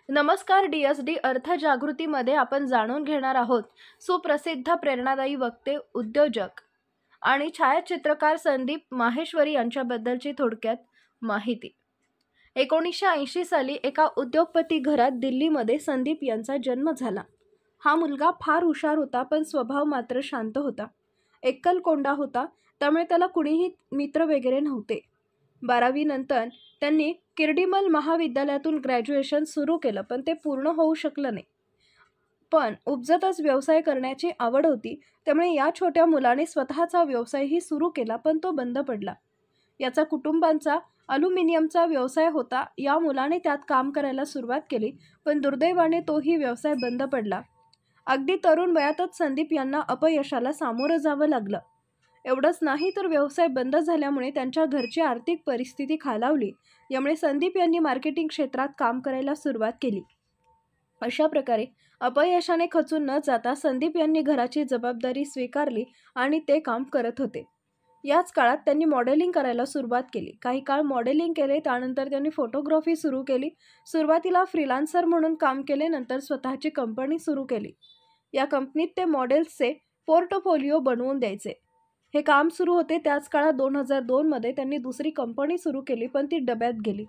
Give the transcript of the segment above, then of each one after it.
नमस्कार डी अर्थजागृतीमध्ये आपण जाणून घेणार आहोत सुप्रसिद्ध प्रेरणादायी वक्ते, उद्योजक आणि छायाचित्रकार संदीप माहेश्वरी यांच्याबद्दलची थोडक्यात माहिती। 1980 साली एका उद्योगपती घरात दिल्लीमध्ये संदीप यांचा जन्म झाला। हा मुलगा फार हुशार होता, पण स्वभाव मात्र शांत होता। एकलकोंडा होता, त्यामुळे त्याला कुणीही मित्र वगैरे नव्हते। 12वी नंतर त्यांनी किर्डीमल महाविद्यालयातून ग्रॅज्युएशन सुरू केलं, पण ते पूर्ण होऊ शकलं नाही। पण उपजतच व्यवसाय करण्याची आवड होती, त्यामुळे या छोट्या मुलाने स्वतःचा व्यवसायही सुरू केला, पण तो बंद पडला। याचा कुटुंबांचा ॲल्युमिनियमचा व्यवसाय होता। या मुलाने त्यात काम करायला सुरुवात केली, पण दुर्दैवाने तोही व्यवसाय बंद पडला। अगदी तरुण वयातच संदीप यांना अपयशाला सामोरं जावं लागलं। एवढंच नाही तर व्यवसाय बंद झाल्यामुळे त्यांच्या घरची आर्थिक परिस्थिती खालावली। यामुळे संदीप यांनी मार्केटिंग क्षेत्रात काम करायला सुरुवात केली। अशा प्रकारे अपयशाने खचून न जाता संदीप यांनी घराची जबाबदारी स्वीकारली आणि ते काम करत होते। याच काळात त्यांनी मॉडेलिंग करायला सुरुवात केली। काही काळ मॉडेलिंग केले, त्यानंतर त्यांनी फोटोग्राफी सुरू केली। सुरुवातीला फ्रीलान्सर म्हणून काम केले, नंतर स्वतःची कंपनी सुरू केली। या कंपनीत ते मॉडेल्सचे पोर्टफोलिओ बनवून द्यायचे। हे काम सुरू होते त्याच काळात 2002 मध्ये त्यांनी दुसरी कंपनी सुरू केली, पण ती डब्यात गेली।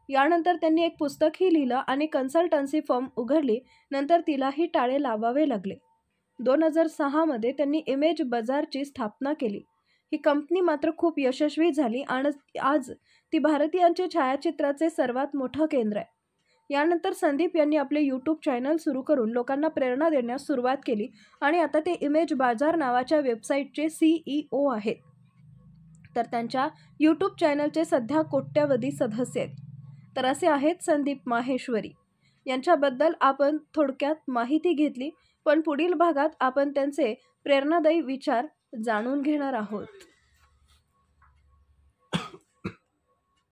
यानंतर त्यांनी एक पुस्तकही लिहिलं आणि कन्सल्टन्सी फर्म उघडली, नंतर तिलाही टाळे लावावे लागले। 2006 मध्ये त्यांनी इमेज बाजारची स्थापना केली। ही कंपनी मात्र खूप यशस्वी झाली आणि आज ती भारतीयांचे छायाचित्राचे सर्वात मोठं केंद्र आहे। यानंतर संदीप यांनी आपले यूट्यूब चॅनल सुरू करून लोकांना प्रेरणा देण्यास सुरुवात केली आणि आता ते इमेज बाजार नावाच्या वेबसाईटचे CEO आहेत। तर त्यांच्या यूट्यूब चॅनलचे सध्या कोट्यवधी सदस्य आहेत। तर असे आहेत संदीप माहेश्वरी। यांच्याबद्दल आपण थोडक्यात माहिती घेतली, पण पुढील भागात आपण त्यांचे प्रेरणादायी विचार जाणून घेणार आहोत।